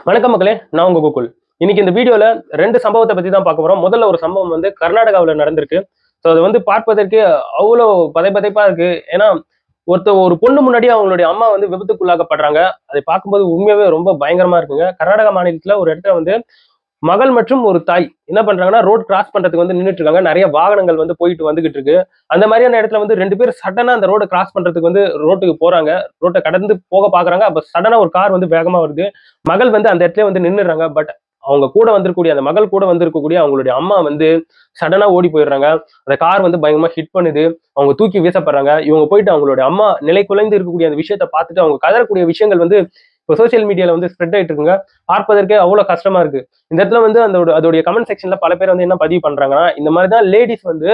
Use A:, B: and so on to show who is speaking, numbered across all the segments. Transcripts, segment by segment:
A: வணக்கம் மக்களே, நான் உங்க கோகுல். இன்னைக்கு இந்த வீடியோல 2 சம்பவத்தை பத்தி தான் பார்க்க போறோம். முதல்ல ஒரு சம்பவம் வந்து கர்நாடகாவுல நடந்திருக்கு. ஸோ அது வந்து பார்ப்பதற்கு அவ்வளோ பதைபதைப்பா இருக்கு. ஏன்னா, ஒரு பொண்ணு முன்னாடியே அவங்களுடைய அம்மா வந்து விபத்துக்குள்ளாக்கப்படுறாங்க. அதை பார்க்கும்போது உண்மையாவே ரொம்ப பயங்கரமா இருக்குங்க. கர்நாடகா மாநிலத்துல ஒரு இடத்துல வந்து மகள் மற்றும் ஒரு தாய் என்ன பண்றாங்கன்னா, ரோட் கிராஸ் பண்றதுக்கு வந்து நின்னுட்டு இருக்காங்க. நெறைய வாகனங்கள் வந்து போயிட்டு வந்துகிட்டு இருக்கு. அந்த மாதிரியான இடத்துல வந்து 2 பேர் சடனா அந்த ரோட கிராஸ் பண்றதுக்கு வந்து ரோட்டுக்கு போறாங்க. ரோட்ட கடந்து போக பார்க்குறாங்க. அப்ப சடனா ஒரு கார் வந்து வேகமா வருது. மகள் வந்து அந்த இடத்துலயே வந்து நின்னுடுறாங்க. பட் அவங்க கூட வந்திருக்கக்கூடிய அந்த மகள் கூட வந்திருக்கக்கூடிய அவங்களுடைய அம்மா வந்து சடனா ஓடி போயிடுறாங்க. அந்த கார் வந்து பயங்கரமா ஹிட் பண்ணுது. அவங்க தூக்கி வீசப்படுறாங்க. இவங்க போயிட்டு அவங்களுடைய அம்மா நிலை குலைந்து இருக்கக்கூடிய அந்த விஷயத்த பார்த்துட்டு அவங்க கதறக்கூடிய விஷயங்கள் வந்து இப்போ சோசியல் மீடியால வந்து ஸ்ப்ரெட் ஆயிட்டு இருக்குங்க. பார்ப்பதற்கே அவ்வளவு கஷ்டமா இருக்கு. இந்த இடத்துல வந்து அதோடைய கமெண்ட் செக்ஷன்ல பல பேர் வந்து என்ன பதிவு பண்றாங்கன்னா, இந்த மாதிரி தான் லேடிஸ் வந்து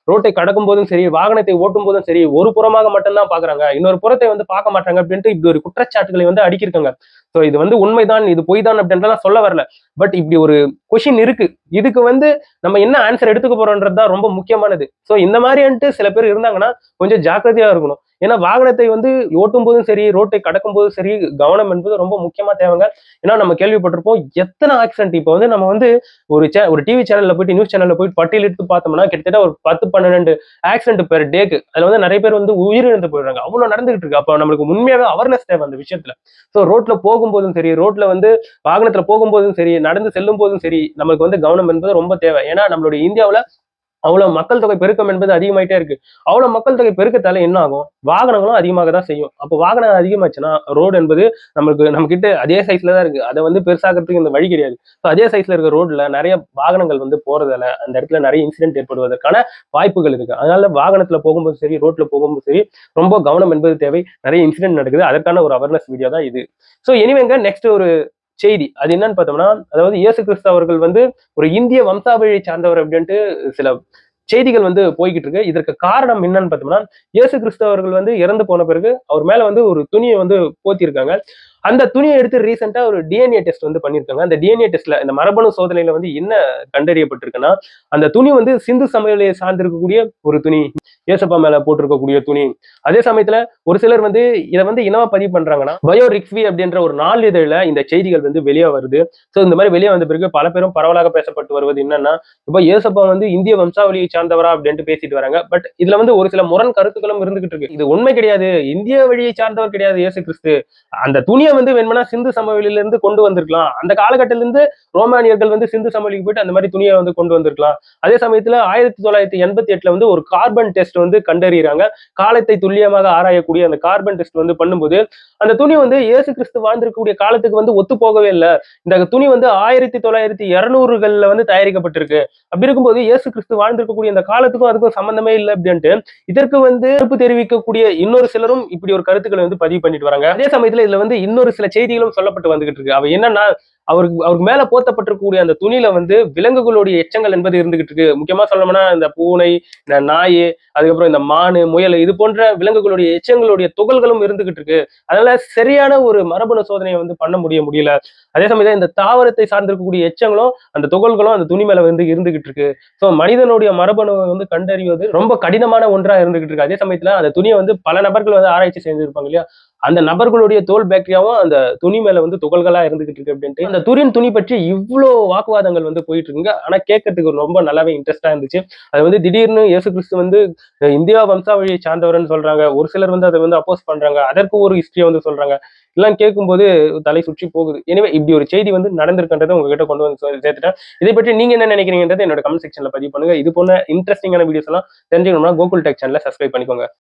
A: ரோட்டை கடக்கும் போதும் சரி, வாகனத்தை ஓட்டும் போதும் சரி, ஒரு புறமாக மட்டும்தான் பாக்குறாங்க. இன்னொரு புறத்தை வந்து பார்க்க மாட்டாங்க அப்படின்ட்டு இப்படி ஒரு குற்றச்சாட்டுகளை வந்து அடுக்கியிருக்காங்க. சோ இது வந்து உண்மைதான், இது பொய் தான் அப்படின்றலாம் சொல்ல வரல. பட் இப்படி ஒரு கொஷின் இருக்கு. இதுக்கு வந்து நம்ம என்ன ஆன்சர் எடுத்துக்க போறோம்ன்றது தான் ரொம்ப முக்கியமானது. சோ இந்த மாதிரின்ட்டு சில பேர் இருந்தாங்கன்னா கொஞ்சம் ஜாக்கிரதையா இருக்கணும். ஏன்னா வாகனத்தை வந்து ஓட்டும் போதும் சரி, ரோட்டை கடக்கும் போதும் சரி, கவனம் என்பது ரொம்ப முக்கியமா தேவைங்க. ஏன்னா நம்ம கேள்விப்பட்டிருப்போம் எத்தனை ஆக்சிடென்ட் இப்போ வந்து நம்ம வந்து ஒரு டிவி சேனல்ல போயிட்டு நியூஸ் சேனல்ல போயிட்டு பட்டியலிட்டு பார்த்தோம்னா கிட்டத்தட்ட ஒரு 10, 12 ஆக்சிடென்ட் பெர் டேக்கு அதுல வந்து நிறைய பேர் வந்து உயிரிழந்து போயிடுறாங்க. அவ்வளவு நடந்துகிட்டு இருக்கு. அப்ப நம்மளுக்கு உண்மையாவே அவேர்னஸ் தேவை அந்த விஷயத்துல. சோ ரோட்ல போகும்போதும் சரி, ரோட்ல வந்து வாகனத்துல போகும்போதும் சரி, நடந்து செல்லும் போதும் சரி, நமக்கு வந்து கவனம் என்பது ரொம்ப தேவை. ஏன்னா நம்மளுடைய இந்தியாவுல அவ்வளவு மக்கள் தொகை பெருக்கம் என்பது அதிகமாயிட்டே இருக்கு. அவ்வளவு மக்கள் தொகை பெருக்கத்தால என்ன ஆகும்? வாகனங்களும் அதிகமாக தான் செய்யும். அப்போ வாகனம் அதிகமாச்சுன்னா ரோடு என்பது நம்ம கிட்ட அதே சைஸ்ல தான் இருக்கு. அதை வந்து பெருசாக்கிறதுக்கு இந்த வழி கிடையாது. அதே சைஸ்ல இருக்க ரோட்ல நிறைய வாகனங்கள் வந்து போறதால அந்த இடத்துல நிறைய இன்சிடென்ட் ஏற்படுவதற்கான வாய்ப்புகள் இருக்கு. அதனால வாகனத்துல போகும்போது சரி, ரோட்ல போகும்போது சரி, ரொம்ப கவனம் என்பது தேவை. நிறைய இன்சிடென்ட் நடக்குது. அதற்கான ஒரு அவேர்னஸ் வீடியோ தான் இது. சோ எனிவேங்க, நெக்ஸ்ட் ஒரு செய்தி. அது என்னன்னு பார்த்தோம்னா, அதாவது இயேசு கிறிஸ்து அவர்கள் வந்து ஒரு இந்திய வம்சாவழியை சார்ந்தவர் அப்படின்ட்டு சில செய்திகள் வந்து போய்கிட்டு இருக்கு. இதற்கு காரணம் என்னன்னு பார்த்தோம்னா, இயேசு கிறிஸ்து அவர்கள் வந்து இறந்து போன பிறகு அவர் மேல வந்து ஒரு துணியை வந்து போத்தியிருக்காங்க. அந்த துணியை எடுத்து ரீசெண்டா ஒரு டிஎன்ஏ டெஸ்ட் வந்து பண்ணியிருக்காங்க. அந்த டிஎன்ஏ டெஸ்ட்ல இந்த மரபணு சோதனையில வந்து என்ன கண்டறியப்பட்டிருக்குன்னா, அந்த துணி வந்து சிந்து சமவெளியை சார்ந்திருக்கக்கூடிய ஒரு துணி. ஏசப்பா மேல போட்டிருக்கக்கூடிய துணி. அதே சமயத்துல ஒரு சிலர் வந்து இதை வந்து என்னவா பதிவு பண்றாங்கன்னா, பயோ ரிக்வி அப்படின்ற ஒரு நாளிதழ்ல இந்த செய்திகள் வந்து வெளியே வருது. சோ இந்த மாதிரி வெளியே வந்த பிறகு பல பேரும் பரவலாக பேசப்பட்டு வருவது என்னன்னா, இப்ப ஏசப்பா வந்து இந்திய வம்சாவளியை சார்ந்தவரா அப்படின்ட்டு பேசிட்டு வராங்க. பட் இதுல வந்து ஒரு சில முரண் கருத்துக்களும் இருந்துகிட்டு இருக்கு. இது உண்மை கிடையாது. இந்திய வழியை சார்ந்தவர் கிடையாது இயேசு கிறிஸ்து. அந்த துணியை வந்து வேணும்னா சிந்து சமவெளியில இருந்து கொண்டு வந்திருக்கலாம். அந்த காலகட்டத்தில இருந்து ரோமானியர்கள் வந்து சிந்து சமவெளிக்கு போயிட்டு அந்த மாதிரி துணியை வந்து கொண்டு வந்திருக்கலாம். அதே சமயத்துல 1988ல வந்து ஒரு கார்பன் டெஸ்ட் வந்து கண்டறியறாங்க. காலத்தை துல்லியமாக ஆராயக்கூடிய அந்த கார்பன் டெஸ்ட் வந்து பண்ணும்போது அந்த துணி வந்து இயேசு கிறிஸ்து வாழ்ந்திருக்கக்கூடிய காலத்துக்கு வந்து ஒத்து போகவே இல்ல. இந்த துணி வந்து 1900கள்ல வந்து தயாரிக்கப்பட்டிருக்கு. அப்படி இருக்கும்போது இயேசு கிறிஸ்து வாழ்ந்திருக்கக்கூடிய இந்த காலத்துக்கும் அதுக்கும் சம்பந்தமே இல்லை அப்படின்ட்டு இதற்கு வந்து எதிர்ப்பு தெரிவிக்கக்கூடிய இன்னொரு சிலரும் இப்படி ஒரு கருத்துக்களை வந்து பதிவு பண்ணிட்டு வராங்க. அதே சமயத்துல இதுல வந்து இன்னொரு சில செய்திகளும் சொல்லப்பட்டு வந்துகிட்டு இருக்கு. அவ என்னன்னா, அவருக்கு மேல போத்தப்பட்டிருக்கக்கூடிய அந்த துணியில வந்து விலங்குகளுடைய எச்சங்கள் என்பது இருந்துகிட்டு இருக்கு. முக்கியமா சொல்லணும்னா இந்த பூனை, இந்த நாய், அதுக்கப்புறம் இந்த மானு, முயல் இது போன்ற விலங்குகளுடைய எச்சங்களுடைய துகள்களும் இருந்துகிட்டு இருக்கு. அதனால சரியான ஒரு மரபணு சோதனையை வந்து பண்ண முடியல. அதே சமயத்துல இந்த தாவரத்தை சார்ந்திருக்கக்கூடிய எச்சங்களும் அந்த துகள்களும் அந்த துணி மேல வந்து இருந்துகிட்டு இருக்கு. சோ மனிதனுடைய மரபணுவை வந்து கண்டறிவது ரொம்ப கடினமான ஒன்றா இருந்துகிட்டு இருக்கு. அதே சமயத்துல அந்த துணியை வந்து பல நபர்கள் வந்து ஆராய்ச்சி செஞ்சிருப்பாங்க இல்லையா, அந்த நபர்களுடைய தோல் பாக்டீரியாவும் அந்த துணி மேல வந்து துகள்களா இருந்துகிட்டு இருக்கு அப்படின்ட்டு அந்த துணி பற்றி இவ்வளோ வாக்குவாதங்கள் வந்து போயிட்டு இருக்குங்க. ஆனா கேட்கறதுக்கு ரொம்ப நல்லாவே இன்ட்ரெஸ்டா இருந்துச்சு. அது வந்து திடீர்னு இயேசு கிறிஸ்து வந்து இந்தியா வம்சாவழியை சார்ந்தவர்னு சொல்றாங்க. ஒரு சிலர் வந்து அதை வந்து அப்போஸ் பண்றாங்க. அதற்கு ஒரு ஹிஸ்டரியை வந்து சொல்றாங்க. எல்லாம் கேட்கும்போது தலை சுற்றி போகுது. எனவே இப்படி ஒரு செய்தி வந்து நடந்திருக்கின்றதை உங்ககிட்ட கொண்டு வந்து சேர்த்துட்டேன். இதை பற்றி நீங்க என்ன நினைக்கிறீங்கன்றதை என்னோட கமெண்ட் செக்ஷன்ல பதிவு பண்ணுங்க. இது போல இன்ட்ரெஸ்டிங்கான வீடியோஸ் எல்லாம் தெரிஞ்சுக்கணும்னா கோகுல் டெக் சேனலை சப்ஸ்கிரைப் பண்ணிக்கோங்க.